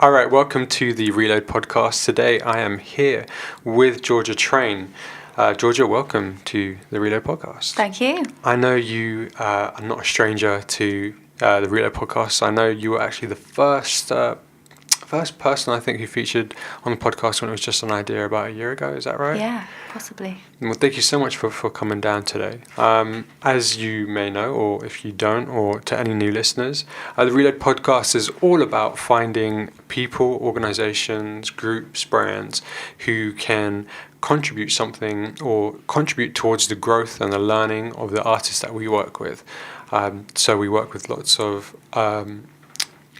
All right, welcome to the Reload podcast. Today I am here with Georgia Train. Georgia, welcome to the Reload podcast. Thank you. I know you are not a stranger to the Reload podcast. I know you were actually the first person I think who featured on the podcast when it was just an idea about a year ago. Is that right? Yeah, possibly. Well, thank you so much for coming down today. As you may know, or if you don't, or to any new listeners, the Reload podcast is all about finding people, organizations, groups, brands who can contribute something or contribute towards the growth and the learning of the artists that we work with. So we work with lots of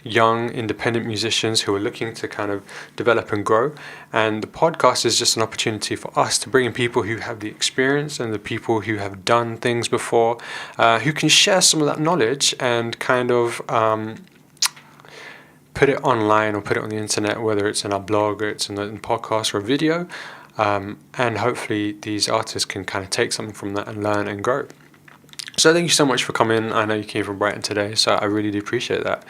young independent musicians who are looking to kind of develop and grow, and the podcast is just an opportunity for us to bring in people who have the experience and the people who have done things before, who can share some of that knowledge and kind of put it online or put it on the internet, whether it's in our blog or it's in the podcast or a video, and hopefully these artists can kind of take something from that and learn and grow. So thank you so much for coming. I know you came from Brighton today, so I really do appreciate that.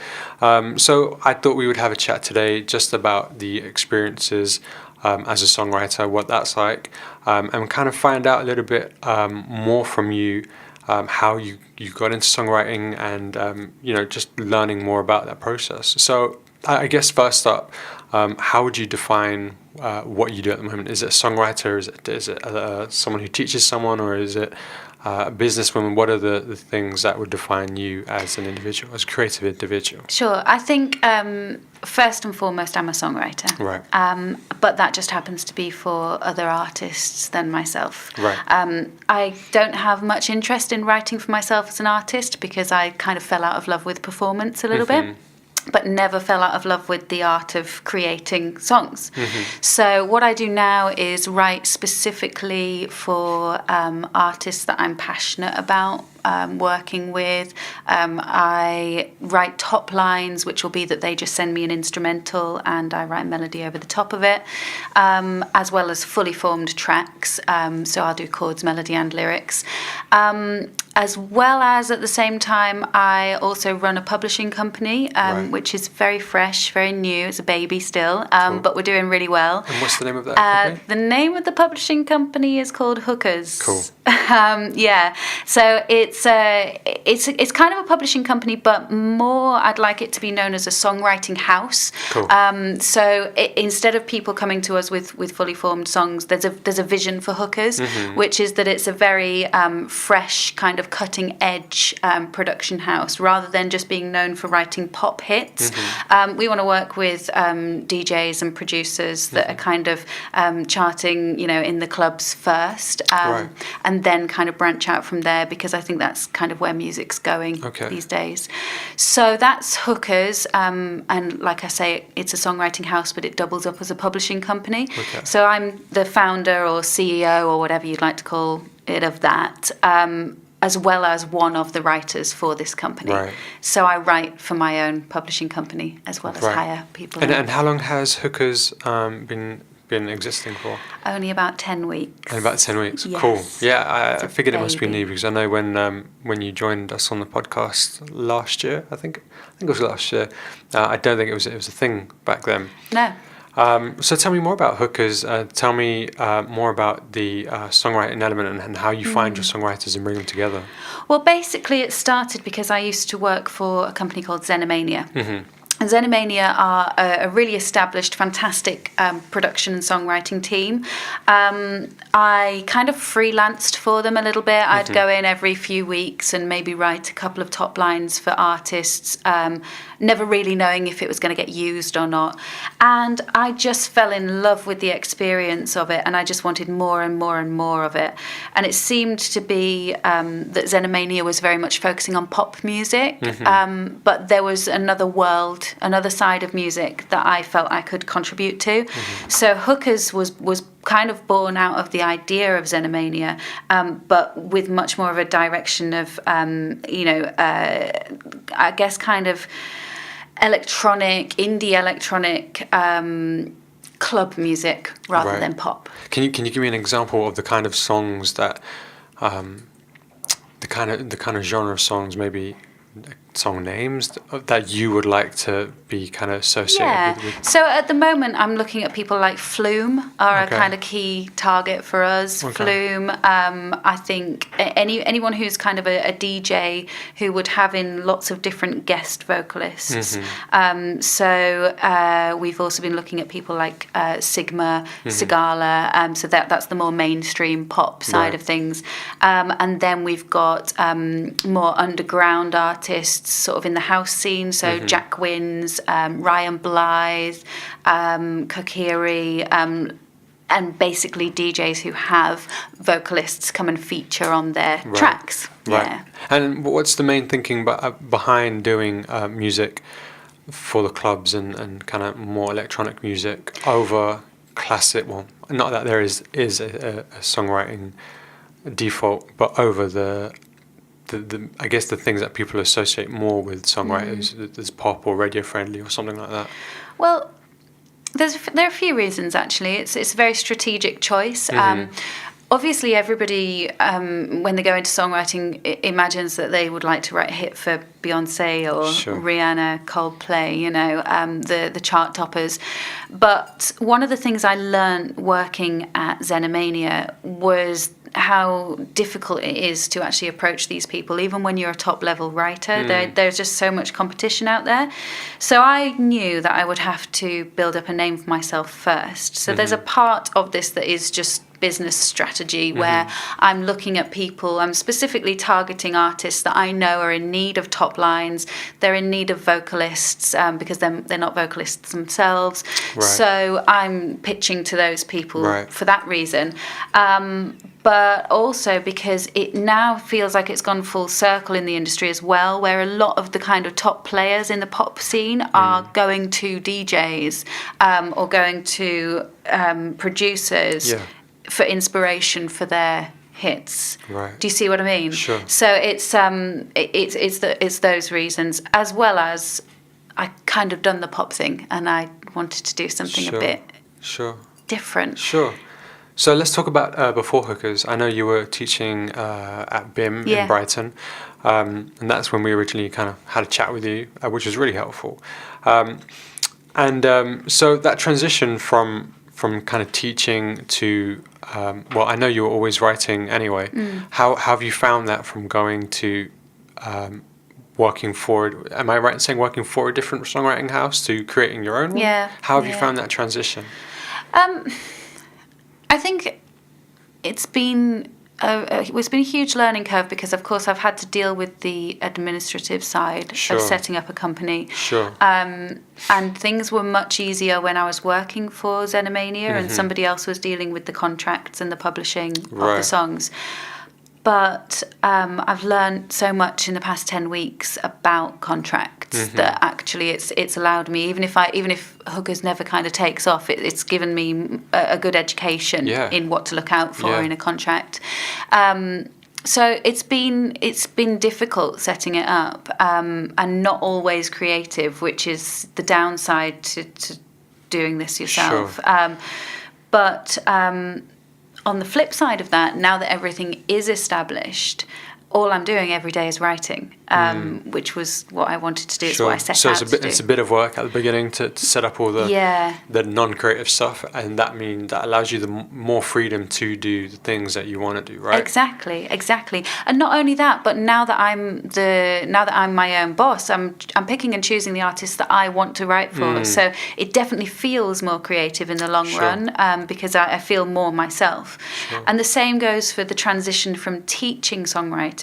So I thought we would have a chat today just about the experiences as a songwriter, what that's like, and kind of find out a little bit more from you, how you got into songwriting and, just learning more about that process. So I guess first up, how would you define what you do at the moment? Is it a songwriter? Is it someone who teaches someone, or is it a businesswoman? What are the things that would define you as an individual, as a creative individual? Sure. I think first and foremost, I'm a songwriter. Right. But that just happens to be for other artists than myself. Right. I don't have much interest in writing for myself as an artist because I kind of fell out of love with performance a little bit, but never fell out of love with the art of creating songs. So what I do now is write specifically for artists that I'm passionate about working with. I write top lines, which will be that they just send me an instrumental and I write melody over the top of it, as well as fully formed tracks. So I'll do chords, melody and lyrics. As well as at the same time, I also run a publishing company, which is very fresh, very new. It's a baby still, cool. But we're doing really well. And what's the name of that company? The name of the publishing company is called Hookers. Cool. Yeah. So it's kind of a publishing company, but more I'd like it to be known as a songwriting house. Cool. So instead of people coming to us with fully formed songs, there's a vision for Hookers, which is that it's a very fresh kind of cutting edge production house rather than just being known for writing pop hits. We want to work with DJs and producers that are kind of charting, in the clubs first, and then kind of branch out from there, because I think that's kind of where music's going these days. So that's Hookers, and like I say, it's a songwriting house, but it doubles up as a publishing company. So I'm the founder or CEO or whatever you'd like to call it of that, as well as one of the writers for this company. Right. So I write for my own publishing company as well as hire people. And how long has Hookers been existing for? Only about 10 weeks. Only about 10 weeks. Yes. Cool. Yeah, I figured it must be new, because I know when you joined us on the podcast last year, I think it was last year. I don't think it was a thing back then. No. So tell me more about Hookers. Tell me more about the songwriting element and how you find your songwriters and bring them together. Well, basically it started because I used to work for a company called Xenomania. And Xenomania are a really established, fantastic production and songwriting team. I kind of freelanced for them a little bit. I'd go in every few weeks and maybe write a couple of top lines for artists, never really knowing if it was going to get used or not. And I just fell in love with the experience of it, and I just wanted more and more and more of it. And it seemed to be that Xenomania was very much focusing on pop music, but there was another world, another side of music that I felt I could contribute to. So Hookers was kind of born out of the idea of Xenomania, but with much more of a direction of, I guess kind of indie electronic club music rather than pop. Can you give me an example of the kind of songs that, the kind of genre of songs maybe song names that you would like to be kind of associated Yeah. with? So at the moment, I'm looking at people like Flume are Okay. a kind of key target for us. Okay. Flume, I think anyone who's kind of a DJ who would have in lots of different guest vocalists. So we've also been looking at people like Sigma, Sigala. So that's the more mainstream pop side Right. of things. And then we've got more underground artists sort of in the house scene. So Jack Wins, Ryan Blythe, Kokiri, and basically DJs who have vocalists come and feature on their tracks. Right. Yeah. And what's the main thinking behind doing music for the clubs and kind of more electronic music over classic? Well, not that there is a songwriting default, but over the I guess the things that people associate more with songwriters, as pop or radio friendly or something like that. Well, there are a few reasons actually. It's a very strategic choice. Obviously, everybody when they go into songwriting imagines that they would like to write a hit for Beyonce or Sure. Rihanna, Coldplay, the chart toppers. But one of the things I learned working at Xenomania was how difficult it is to actually approach these people, even when you're a top level writer. There's just so much competition out there. So I knew that I would have to build up a name for myself first. So there's a part of this that is just business strategy where I'm looking at people, I'm specifically targeting artists that I know are in need of top lines, they're in need of vocalists because they're not vocalists themselves. Right. So I'm pitching to those people for that reason. But also because it now feels like it's gone full circle in the industry as well, where a lot of the kind of top players in the pop scene are going to DJs or going to producers for inspiration for their hits. Right. Do you see what I mean? Sure. So it's those reasons, as well as I kind of done the pop thing and I wanted to do something a bit different. Sure. So let's talk about before Hookers. I know you were teaching at BIM in Brighton, and that's when we originally kind of had a chat with you, which was really helpful. So that transition from kind of teaching to, well, I know you were always writing anyway. How have you found that from going to working for, am I right in saying working for a different songwriting house to creating your own one? Yeah. How have you found that transition? I think it's been a huge learning curve because, of course, I've had to deal with the administrative side of setting up a company. Sure. And things were much easier when I was working for Xenomania and somebody else was dealing with the contracts and the publishing of the songs. But I've learned so much in the past 10 weeks about contracts that actually it's allowed me, even if Hookers never kind of takes off, it's given me a good education in what to look out for in a contract. So it's been difficult setting it up and not always creative, which is the downside to doing this yourself. Sure. But on the flip side of that, now that everything is established, all I'm doing every day is writing, which was what I wanted to do. It's what I set out to do. So it's a bit of work at the beginning to set up all the non-creative stuff, and that allows you the more freedom to do the things that you want to do, right? Exactly. And not only that, but now that I'm my own boss, I'm picking and choosing the artists that I want to write for. So it definitely feels more creative in the long run because I feel more myself. And the same goes for the transition from teaching songwriting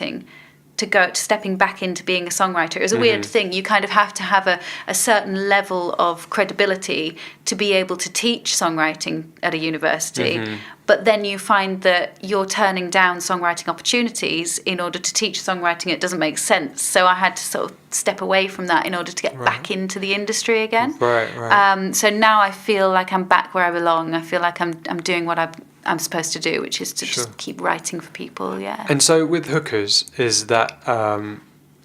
to stepping back into being a songwriter. It's a weird thing. You kind of have to have a certain level of credibility to be able to teach songwriting at a university. But then you find that you're turning down songwriting opportunities in order to teach songwriting. It doesn't make sense. So I had to sort of step away from that in order to get back into the industry again. Right. So now I feel like I'm back where I belong. I feel like I'm doing what I'm supposed to do, which is to just keep writing for people, And so with Hookers, is that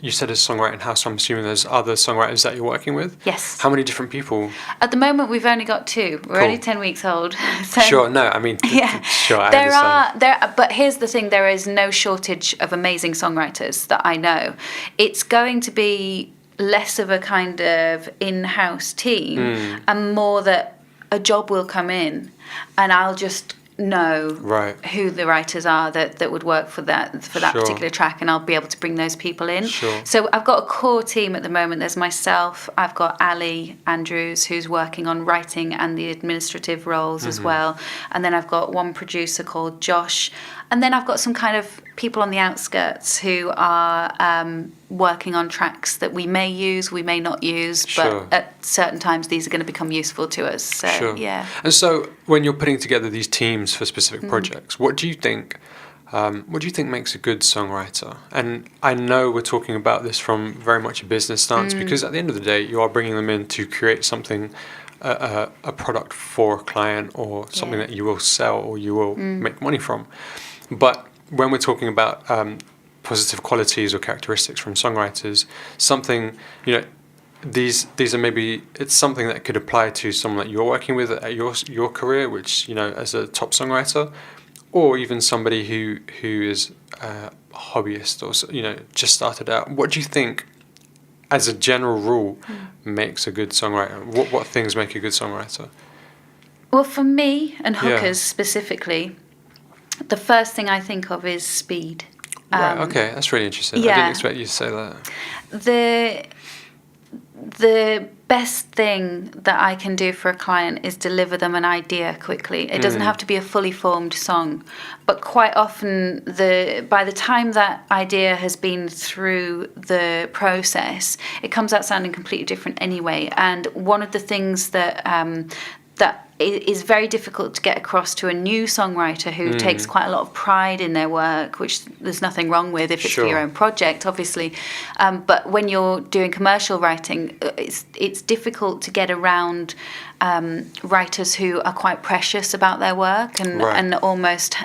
you said it's songwriting house, so I'm assuming there's other songwriters that you're working with? Yes. How many different people? At the moment, we've only got 2. We're Cool. only 10 weeks old. So, Sure, no, I mean, yeah. sure, I understand. But here's the thing, there is no shortage of amazing songwriters that I know. It's going to be less of a kind of in-house team and more that a job will come in and I'll just know who the writers are that would work for that particular track, and I'll be able to bring those people in. Sure. So I've got a core team at the moment. There's myself, I've got Ali Andrews, who's working on writing and the administrative roles as well, and then I've got one producer called Josh, and then I've got some kind of people on the outskirts who are working on tracks that we may use, we may not use, Sure. but at certain times these are going to become useful to us. So, Sure. yeah. And so when you're putting together these teams for specific projects, what do you think makes a good songwriter? And I know we're talking about this from very much a business stance, because at the end of the day, you are bringing them in to create something, a product for a client, or something that you will sell or you will make money from. But when we're talking about positive qualities or characteristics from songwriters, something, these are maybe, it's something that could apply to someone that you're working with at your career, which, as a top songwriter, or even somebody who is a hobbyist or, just started out. What do you think, as a general rule, makes a good songwriter? What things make a good songwriter? Well, for me and hookers specifically, the first thing I think of is speed. Right, okay, that's really interesting. Yeah. I didn't expect you to say that. The best thing that I can do for a client is deliver them an idea quickly. It doesn't have to be a fully formed song, but quite often by the time that idea has been through the process, it comes out sounding completely different anyway. And one of the things that is very difficult to get across to a new songwriter who takes quite a lot of pride in their work, which there's nothing wrong with if it's for your own project, obviously. But when you're doing commercial writing, it's difficult to get around writers who are quite precious about their work and almost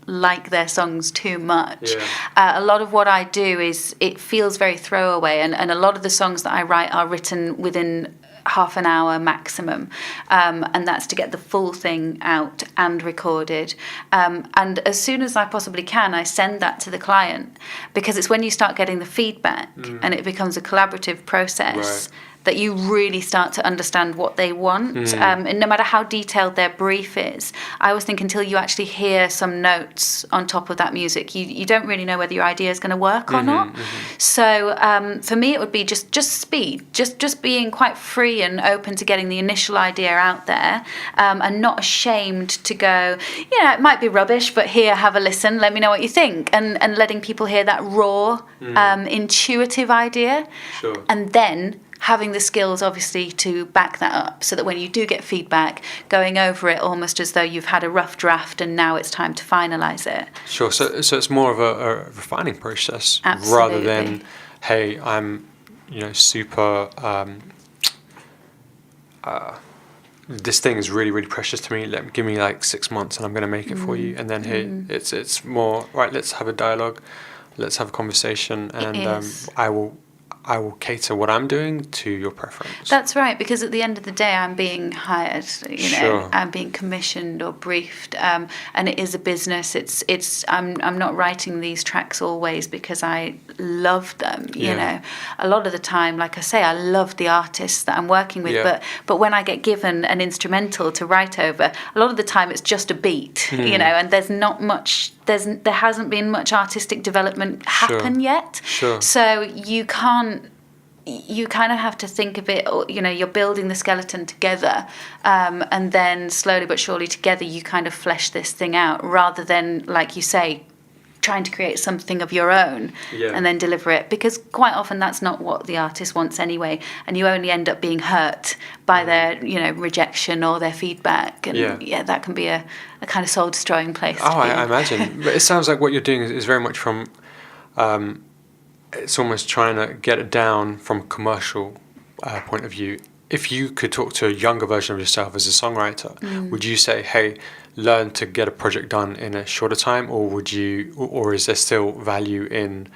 like their songs too much. A lot of what I do is it feels very throwaway, and a lot of the songs that I write are written within half an hour maximum, and that's to get the full thing out and recorded, and as soon as I possibly can, I send that to the client, because it's when you start getting the feedback and it becomes a collaborative process that you really start to understand what they want. And no matter how detailed their brief is, I always think until you actually hear some notes on top of that music, you don't really know whether your idea is going to work or not. So for me, it would be just speed, just being quite free and open to getting the initial idea out there, and not ashamed to go, it might be rubbish, but here, have a listen, let me know what you think, and letting people hear that raw, intuitive idea, and then having the skills, obviously, to back that up, so that when you do get feedback, going over it almost as though you've had a rough draft and now it's time to finalise it. Sure. So it's more of a refining process. Absolutely. Rather than, hey, I'm, super. This thing is really, really precious to me. Give me like 6 months and I'm going to make it for you. And then hey, it's more right. Let's have a dialogue. Let's have a conversation, and I will cater what I'm doing to your preference. That's right, because at the end of the day, I'm being hired, I'm being commissioned or briefed, and it is a business. I'm not writing these tracks always because I love them. A lot of the time, like I say, I love the artists that I'm working with, but when I get given an instrumental to write over, a lot of the time it's just a beat, and there's not much. There hasn't been much artistic development happen yet. So you kind of have to think of it, you're building the skeleton together, and then slowly but surely together you kind of flesh this thing out, rather than, like you say, trying to create something of your own and then deliver it, because quite often that's not what the artist wants anyway, and you only end up being hurt by their rejection or their feedback, and that can be a kind of soul destroying place. I imagine. But it sounds like what you're doing is very much from it's almost trying to get it down from a commercial point of view. If you could talk to a younger version of yourself as a songwriter, would you say, hey, learn to get a project done in a shorter time, or is there still value in,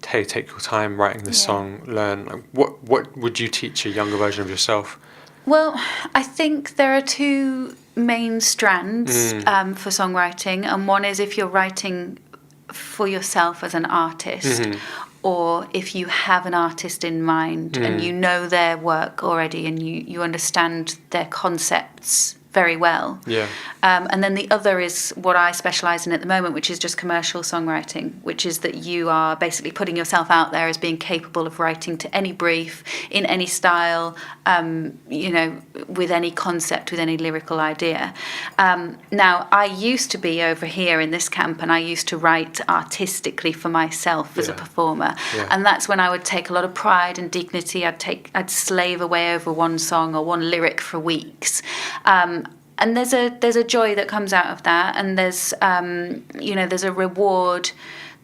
hey, take your time writing this song, learn. Like, what would you teach a younger version of yourself? Well, I think there are two main strands for songwriting, and one is if you're writing for yourself as an artist, or if you have an artist in mind and you know their work already and you understand their concepts very well. Yeah. And then the other is what I specialise in at the moment, which is just commercial songwriting, which is that you are basically putting yourself out there as being capable of writing to any brief, in any style, with any concept, with any lyrical idea. Now, I used to be over here in this camp, and I used to write artistically for myself as a performer. Yeah. And that's when I would take a lot of pride and dignity. I'd slave away over one song or one lyric for weeks. And there's a joy that comes out of that, and there's a reward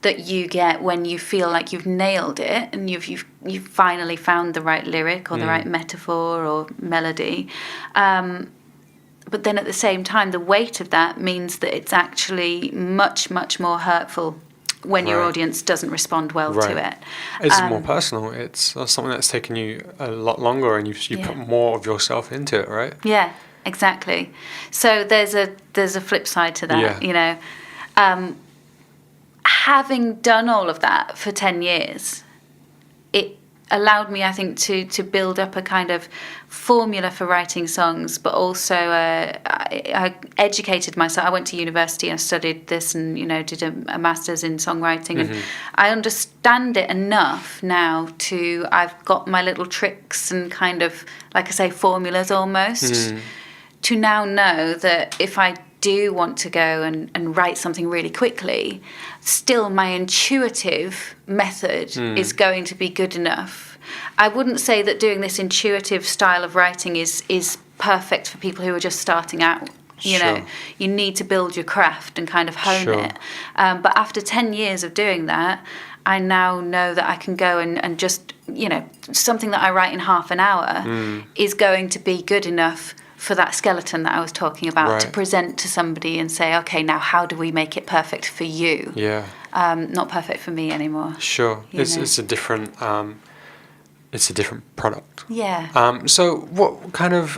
that you get when you feel like you've nailed it and you've finally found the right lyric or the right metaphor or melody. But then at the same time, the weight of that means that it's actually much, much more hurtful when your audience doesn't respond well to it. It's more personal. It's something that's taken you a lot longer, and you put more of yourself into it, right? Yeah. Exactly. So there's a flip side to that, having done all of that for 10 years, it allowed me, I think, to build up a kind of formula for writing songs, but also I educated myself. I went to university and studied this and, did a master's in songwriting. And I understand it enough now I've got my little tricks and kind of, like I say, formulas almost. To now know that if I do want to go and write something really quickly, still my intuitive method is going to be good enough. I wouldn't say that doing this intuitive style of writing is perfect for people who are just starting out. You need to build your craft and kind of hone it. But after 10 years of doing that, I now know that I can go and just, something that I write in half an hour is going to be good enough for that skeleton that I was talking about to present to somebody and say, okay, now how do we make it perfect for you? Yeah. Not perfect for me anymore. Sure. It's a different product. Yeah. So what kind of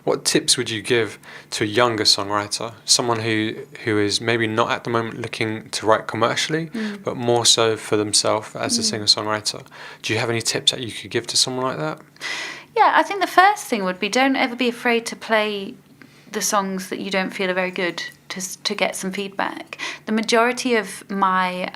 what tips would you give to a younger songwriter, someone who is maybe not at the moment looking to write commercially, but more so for themselves as a singer-songwriter? Do you have any tips that you could give to someone like that? Yeah, I think the first thing would be don't ever be afraid to play the songs that you don't feel are very good to get some feedback. The majority of my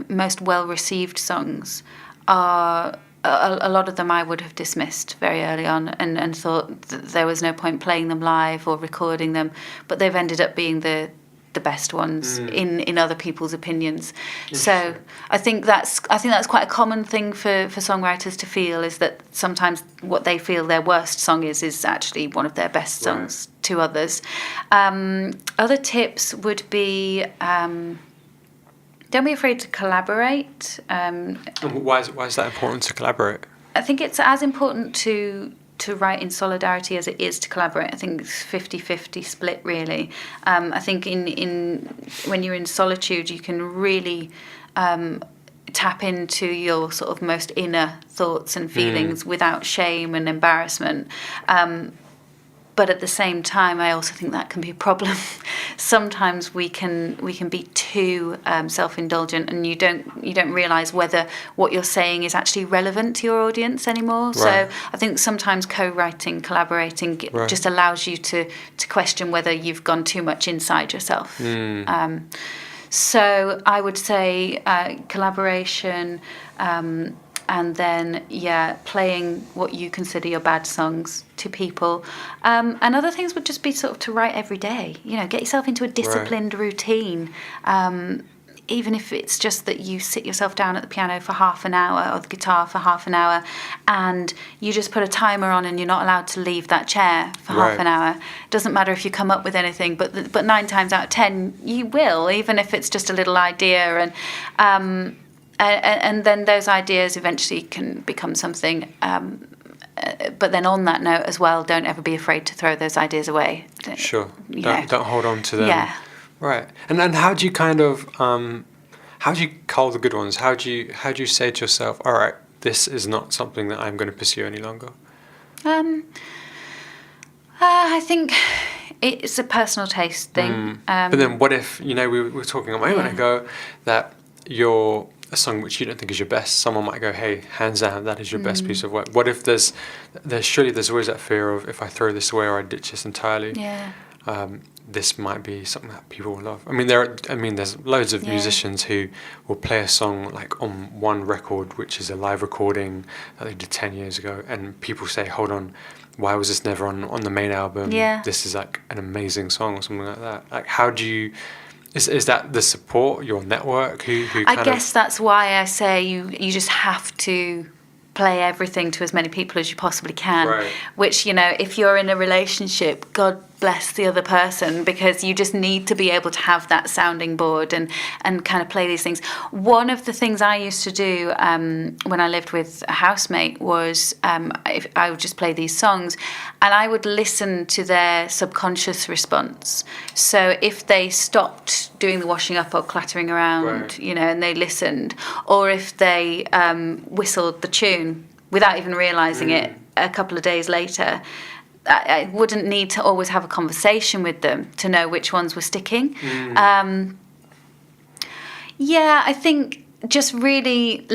most well-received songs are, a lot of them I would have dismissed very early on and thought that there was no point playing them live or recording them, but they've ended up being the best ones in other people's opinions. So I think that's quite a common thing for songwriters to feel, is that sometimes what they feel their worst song is actually one of their best songs to others. Other tips would be don't be afraid to collaborate. And why is that important to collaborate? I think it's as important to write in solidarity as it is to collaborate. I think it's 50-50 split, really. I think in when you're in solitude, you can really tap into your sort of most inner thoughts and feelings without shame and embarrassment. But at the same time, I also think that can be a problem. Sometimes we can be too self-indulgent, and you don't realise whether what you're saying is actually relevant to your audience anymore. Right. So I think sometimes co-writing, collaborating, just allows you to question whether you've gone too much inside yourself. So I would say collaboration. And then, playing what you consider your bad songs to people. And other things would just be sort of to write every day. Get yourself into a disciplined routine. Even if it's just that you sit yourself down at the piano for half an hour or the guitar for half an hour, and you just put a timer on and you're not allowed to leave that chair for half an hour. It doesn't matter if you come up with anything, but 9 times out of 10 you will, even if it's just a little idea. And then those ideas eventually can become something. But then on that note as well, don't ever be afraid to throw those ideas away. Sure. Don't hold on to them. Yeah. Right. And how do you kind of how do you cull the good ones? How do you say to yourself, all right, this is not something that I'm going to pursue any longer? I think it's a personal taste thing. But then what if, we were talking a moment Yeah. ago that a song which you don't think is your best, someone might go, hey, hands down, that is your best piece of work. What if there's always that fear of, if I throw this away or I ditch this entirely, Yeah. this might be something that people will love. I mean, there's loads of musicians who will play a song like on one record, which is a live recording that they did 10 years ago, and people say, hold on, why was this never on the main album? Yeah. This is like an amazing song or something like that. Like, how do you... Is that the support, your network? Who I guess that's why I say you just have to play everything to as many people as you possibly can. Right. Which, if you're in a relationship, God bless the other person, because you just need to be able to have that sounding board and kind of play these things. One of the things I used to do when I lived with a housemate was I would just play these songs and I would listen to their subconscious response. So if they stopped doing the washing up or clattering around, Right. And they listened, or if they whistled the tune without even realising it a couple of days later, I wouldn't need to always have a conversation with them to know which ones were sticking. I think just really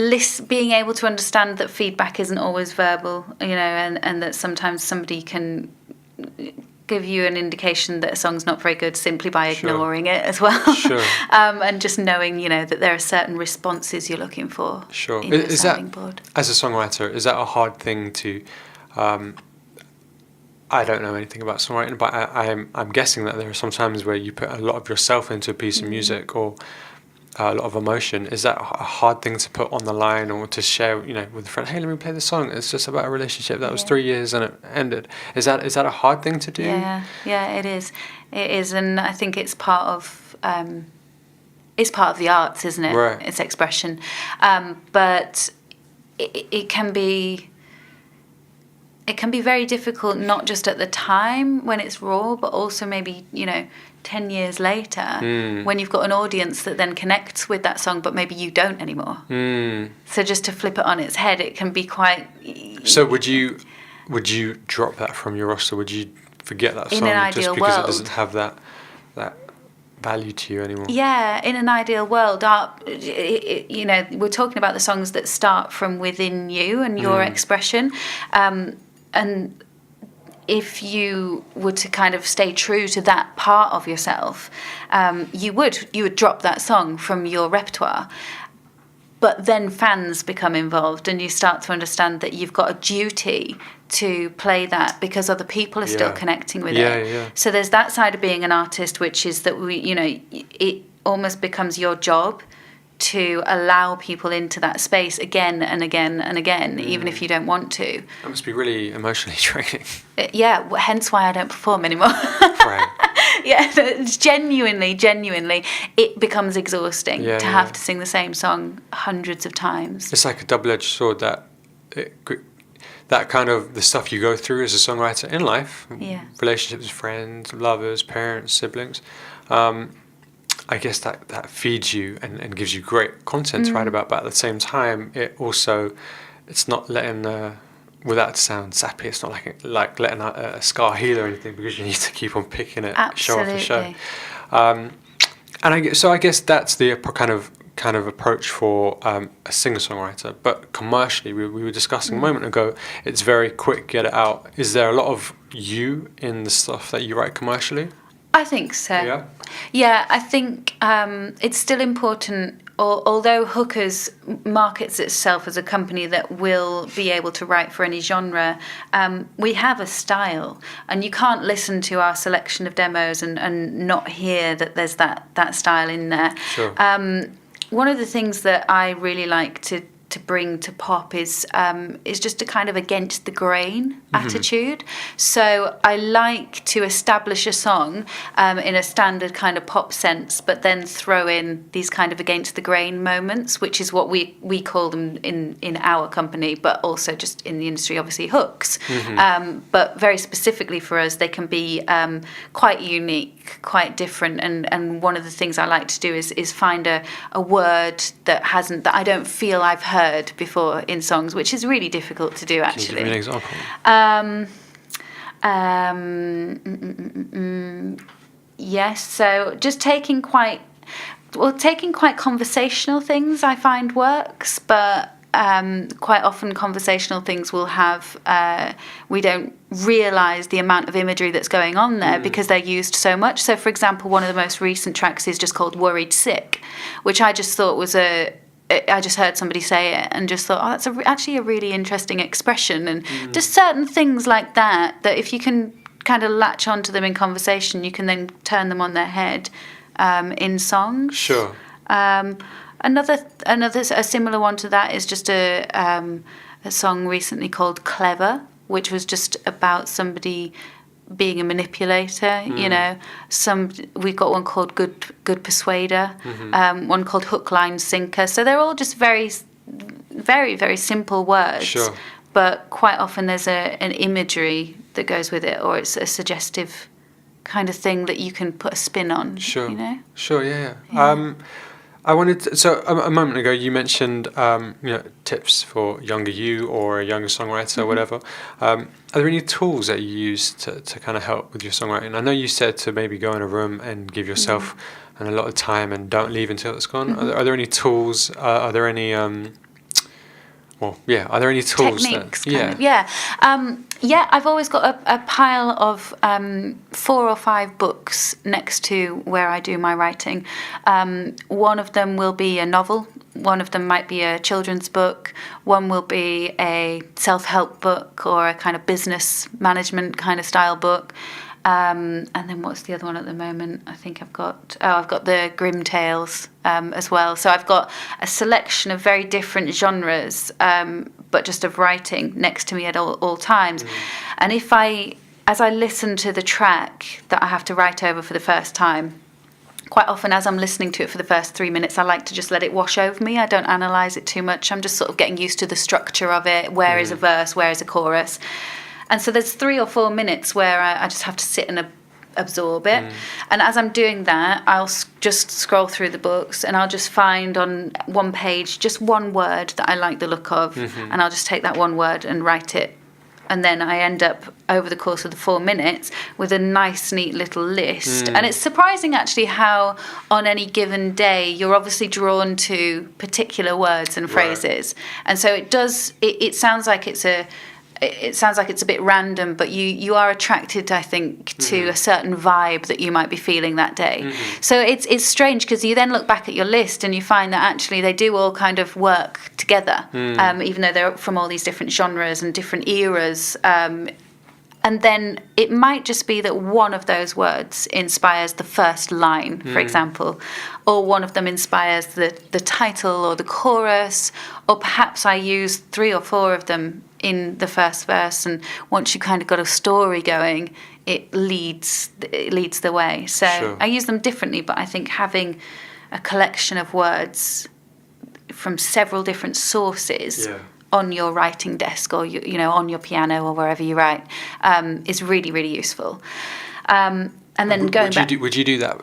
being able to understand that feedback isn't always verbal, and that sometimes somebody can give you an indication that a song's not very good simply by ignoring it as well. Sure. And just knowing, that there are certain responses you're looking for. Sure. In the Is sounding that, board. as a songwriter, is that a hard thing to... I don't know anything about songwriting, but I'm guessing that there are some times where you put a lot of yourself into a piece of music or a lot of emotion. Is that a hard thing to put on the line or to share, with a friend? Hey, let me play this song. It's just about a relationship that was 3 years and it ended. Is that a hard thing to do? Yeah, it is. It is, and I think it's part of the arts, isn't it? Right. It's expression, but it can be. It can be very difficult, not just at the time when it's raw, but also maybe, 10 years later when you've got an audience that then connects with that song, but maybe you don't anymore. So just to flip it on its head, it can be quite... So would you drop that from your roster? Would you forget that song In an just ideal because world. it doesn't have that value to you anymore? Yeah, in an ideal world, art, we're talking about the songs that start from within you and your expression. And if you were to kind of stay true to that part of yourself, you would drop that song from your repertoire. But then fans become involved and you start to understand that you've got a duty to play that because other people are still connecting with it. Yeah. So there's that side of being an artist, which is that it almost becomes your job to allow people into that space again and again and again, even if you don't want to. That must be really emotionally draining. Hence why I don't perform anymore. Right. It's genuinely, it becomes exhausting to have to sing the same song hundreds of times. It's like a double-edged sword that kind of the stuff you go through as a songwriter in life, relationships with friends, lovers, parents, siblings, I guess that feeds you and gives you great content to write about, but at the same time, it's not letting, without to sound sappy, it's not like letting a scar heal or anything, because you need to keep on picking it show after show. And I guess that's the kind of approach for a singer-songwriter. But commercially, we were discussing a moment ago, it's very quick, get it out. Is there a lot of you in the stuff that you write commercially? I think so. Yeah, I think it's still important, although Hookers markets itself as a company that will be able to write for any genre, we have a style, and you can't listen to our selection of demos and not hear that there's that style in there. Sure. One of the things that I really like to to bring to pop is just a kind of against the grain attitude. So I like to establish a song in a standard kind of pop sense, but then throw in these kind of against the grain moments, which is what we call them in our company, but also just in the industry, obviously hooks. But very specifically for us, they can be quite unique, quite different. And one of the things I like to do is find a word that I don't feel I've heard before in songs, which is really difficult to do, actually. Can you give me an example? Yes, so just taking quite conversational things I find works, but quite often conversational things will have we don't realise the amount of imagery that's going on there because they're used so much. So for example, one of the most recent tracks is just called Worried Sick, which I just thought was I just heard somebody say it and just thought, that's actually a really interesting expression. And just certain things like that if you can kind of latch onto them in conversation, you can then turn them on their head in songs. Sure. Another a similar one to that is just a song recently called Clever, which was just about somebody being a manipulator. You know, we've got one called Good Persuader, one called Hook, Line, Sinker. So they're all just very, very, very simple words. Sure. But quite often there's an imagery that goes with it, or it's a suggestive kind of thing that you can put a spin on. Sure. You know. Sure. Yeah. I wanted to, so a moment ago you mentioned tips for younger you or a younger songwriter or whatever. Are there any tools that you use to kind of help with your songwriting? I know you said to maybe go in a room and give yourself a lot of time and don't leave until it's gone. Are there any tools? Are there any are there any tools? Techniques, I've always got a pile of 4 or 5 books next to where I do my writing. One of them will be a novel. One of them might be a children's book. One will be a self-help book or a kind of business management kind of style book. And then what's the other one at the moment? I think I've got the Grim Tales as well. So I've got a selection of very different genres, but just of writing next to me at all times. And as I listen to the track that I have to write over for the first time, quite often as I'm listening to it for the first 3 minutes, I like to just let it wash over me. I don't analyse it too much. I'm just sort of getting used to the structure of it. Where is a verse? Where is a chorus? And so there's 3 or 4 minutes where I just have to sit and absorb it. And as I'm doing that, I'll just scroll through the books and I'll just find on one page just one word that I like the look of, and I'll just take that one word and write it. And then I end up, over the course of the 4 minutes, with a nice, neat little list. And it's surprising, actually, how on any given day you're obviously drawn to particular words and phrases. And so it sounds like it's a bit random, but you are attracted, I think, to a certain vibe that you might be feeling that day. So it's strange because you then look back at your list and you find that actually they do all kind of work together, even though they're from all these different genres and different eras. And then it might just be that one of those words inspires the first line, for example, or one of them inspires the title or the chorus, or perhaps I use 3 or 4 of them in the first verse, and once you kind of got a story going, it leads the way. So I use them differently, but I think having a collection of words from several different sources on your writing desk, or on your piano or wherever you write, is really, really useful. And then would you do that?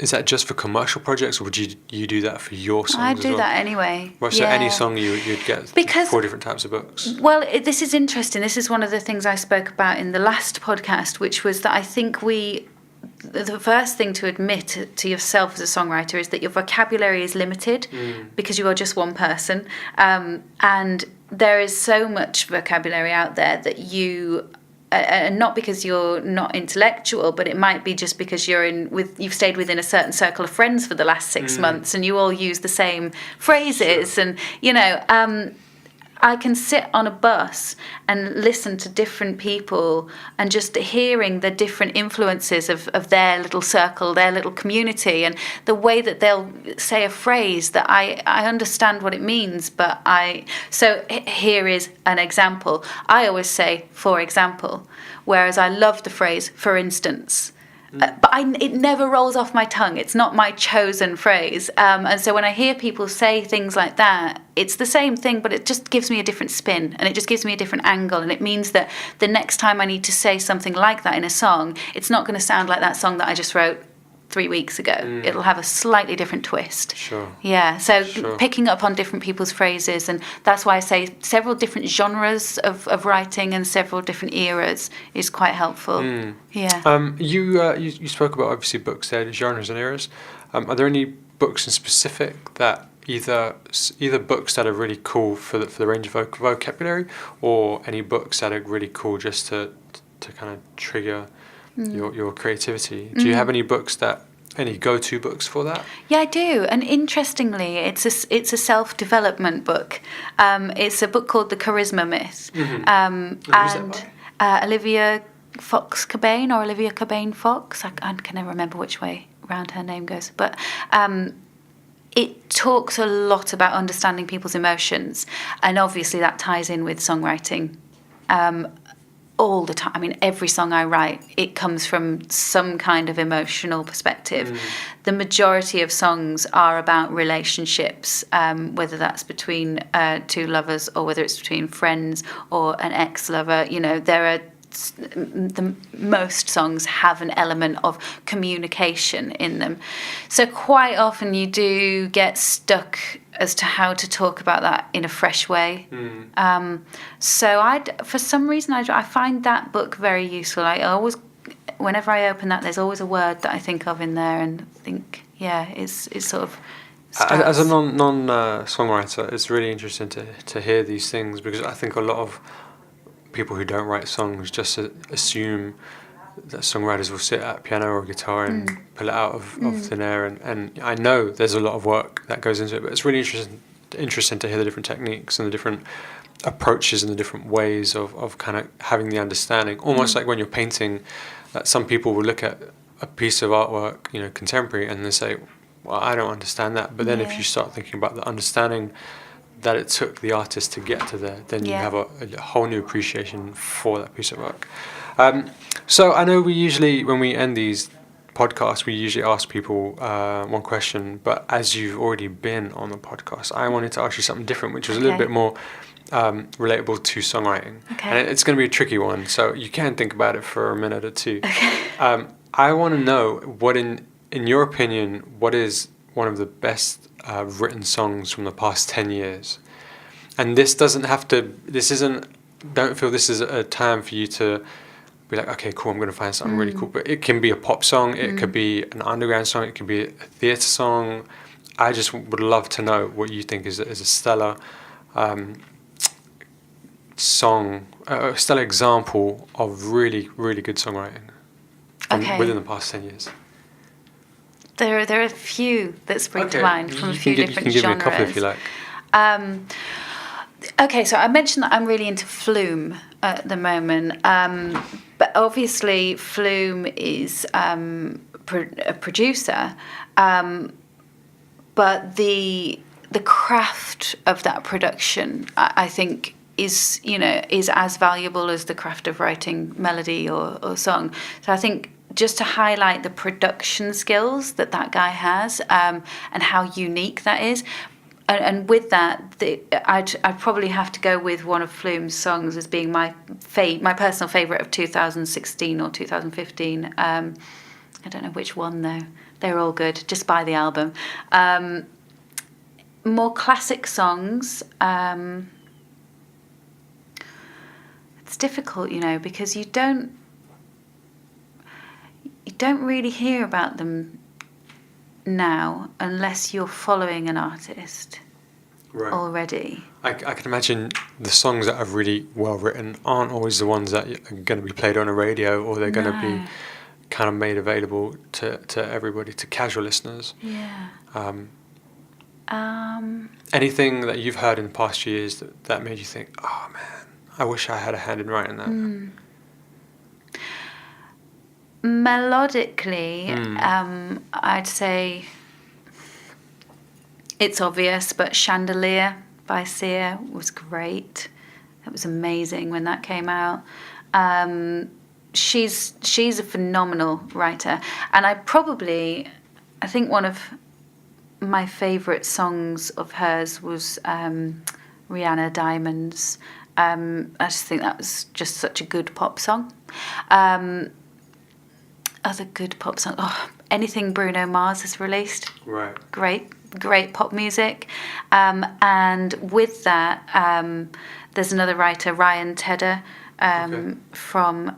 Is that just for commercial projects, or would you do that for your songs? I'd do that anyway. Well, so any song you'd get 4 different types of books. Well, this is interesting. This is one of the things I spoke about in the last podcast, which was that I think the first thing to admit to yourself as a songwriter is that your vocabulary is limited because you are just one person, and there is so much vocabulary out there that you. And not because you're not intellectual, but it might be just because you've stayed within a certain circle of friends for the last 6 months, and you all use the same phrases, and I can sit on a bus and listen to different people and just hearing the different influences of their little circle, their little community, and the way that they'll say a phrase that I understand what it means, but so here is an example. I always say, for example, whereas I love the phrase, for instance. But it never rolls off my tongue. It's not my chosen phrase. And so when I hear people say things like that, it's the same thing, but it just gives me a different spin and it just gives me a different angle. And it means that the next time I need to say something like that in a song, it's not going to sound like that song that I just wrote 3 weeks ago. It'll have a slightly different twist. Sure. Yeah, so picking up on different people's phrases, and that's why I say several different genres of writing and several different eras is quite helpful. Yeah. You spoke about obviously books there, genres and eras. Are there any books in specific that either books that are really cool for the range of vocabulary, or any books that are really cool just to kind of trigger your creativity? Do you have any books any go-to books for that? Yeah, I do. And interestingly, it's a self-development book. It's a book called The Charisma Myth. And Olivia Fox-Cabane or Olivia Cabane-Fox. I can never remember which way round her name goes. But it talks a lot about understanding people's emotions. And obviously that ties in with songwriting. All the time. I mean, every song I write, it comes from some kind of emotional perspective. The majority of songs are about relationships, whether that's between two lovers or whether it's between friends or an ex-lover. You know, most songs have an element of communication in them. So quite often you do get stuck as to how to talk about that in a fresh way. So for some reason, I find that book very useful. I always, whenever I open that, there's always a word that I think of in there and think, yeah, it's sort of starts. As a non songwriter, it's really interesting to hear these things, because I think a lot of people who don't write songs just assume that songwriters will sit at a piano or a guitar and pull it out of thin air, and I know there's a lot of work that goes into it, but it's really interesting to hear the different techniques and the different approaches and the different ways of kind of having the understanding, almost like when you're painting, that some people will look at a piece of artwork, you know, contemporary, and they say, well, I don't understand that, but then if you start thinking about the understanding that it took the artist to get to there, then you have a whole new appreciation for that piece of work. So I know we usually, when we end these podcasts, we usually ask people one question, but as you've already been on the podcast, I wanted to ask you something different, which was a little bit more relatable to songwriting. And it's going to be a tricky one, so you can think about it for a minute or two. I want to know, what in your opinion, what is one of the best written songs from the past 10 years? And this doesn't have to, don't feel this is a time for you to be like, okay, cool, I'm going to find something really cool. But it can be a pop song, it could be an underground song, it could be a theatre song. I just would love to know what you think is a stellar song, a stellar example of really, really good songwriting within the past 10 years. There are a few that spring to mind from a few different genres. You can give me a couple if you like. Okay, so I mentioned that I'm really into Flume at the moment, but obviously Flume is a producer, but the craft of that production, I think, is as valuable as the craft of writing melody or song. So I think, just to highlight the production skills that guy has, and how unique that is. And with that, I'd probably have to go with one of Flume's songs as being my personal favourite of 2016 or 2015. I don't know which one though. They're all good. Just buy the album. More classic songs. It's difficult, because you don't really hear about them now unless you're following an artist already. I can imagine the songs that are really well written aren't always the ones that are going to be played on a radio, or they're going to be kind of made available to everybody, to casual listeners. Yeah. Anything that you've heard in the past years that made you think, oh man, I wish I had a hand in writing that? Melodically, I'd say it's obvious, but Chandelier by Sia was great. It was amazing when that came out. She's a phenomenal writer, and I think one of my favourite songs of hers was Rihanna Diamonds. I just think that was just such a good pop song. Other good pop song, anything Bruno Mars has released. Right. Great pop music. And with that, there's another writer, Ryan Tedder, from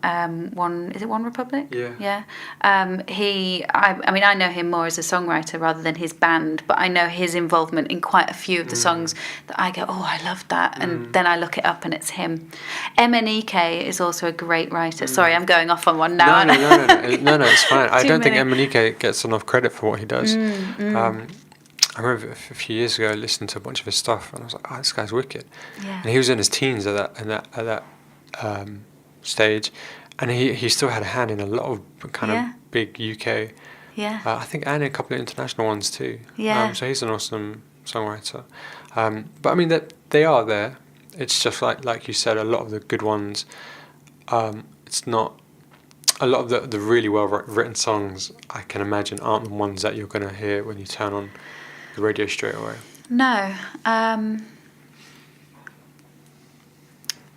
is it One Republic? Yeah. I know him more as a songwriter rather than his band, but I know his involvement in quite a few of the songs that I go, oh, I love that, and then I look it up and it's him. MNEK is also a great writer. Sorry, I'm going off on one now. No, it's fine. I don't think MNEK gets enough credit for what he does. I remember a few years ago listening to a bunch of his stuff, and I was like, oh, this guy's wicked. Yeah. And he was in his teens at that stage, and he still had a hand in a lot of kind of big UK. Yeah. I think, and a couple of international ones too. Yeah. So he's an awesome songwriter. But I mean that they are there. It's just like you said, a lot of the good ones. It's not a lot of the really well written songs. I can imagine aren't the ones that you're going to hear when you turn on the radio straight away. No.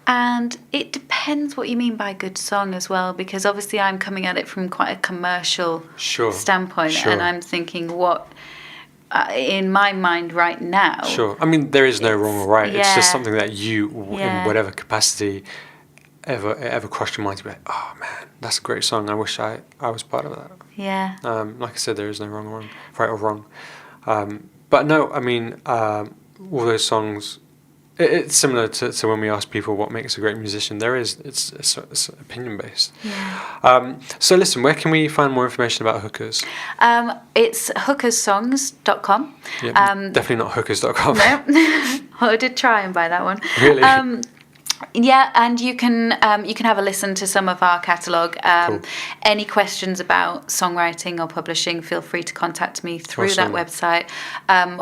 And it depends what you mean by good song as well, because obviously I'm coming at it from quite a commercial standpoint, and I'm thinking what, in my mind right now. Sure. I mean, there is no wrong or right. It's just something that you, in whatever capacity, ever crossed your mind to be like, oh man, that's a great song. I wish I was part of that. Yeah. Like I said, there is no right or wrong. But no, I mean, all those songs. It's similar to when we ask people what makes a great musician. It's opinion based. Yeah. So listen, where can we find more information about Hookers? It's hookerssongs.com. Yeah, definitely not hookers.com. No, I did try and buy that one. Really? Yeah, and you can have a listen to some of our catalogue. Cool. Any questions about songwriting or publishing, feel free to contact me through that website,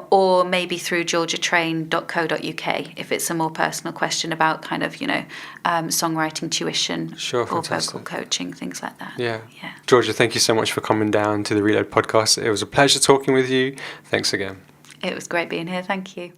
or maybe through georgiatrain.co.uk if it's a more personal question about kind of, songwriting tuition or vocal coaching, things like that. Yeah. Georgia, thank you so much for coming down to the Reload podcast. It was a pleasure talking with you. Thanks again. It was great being here. Thank you.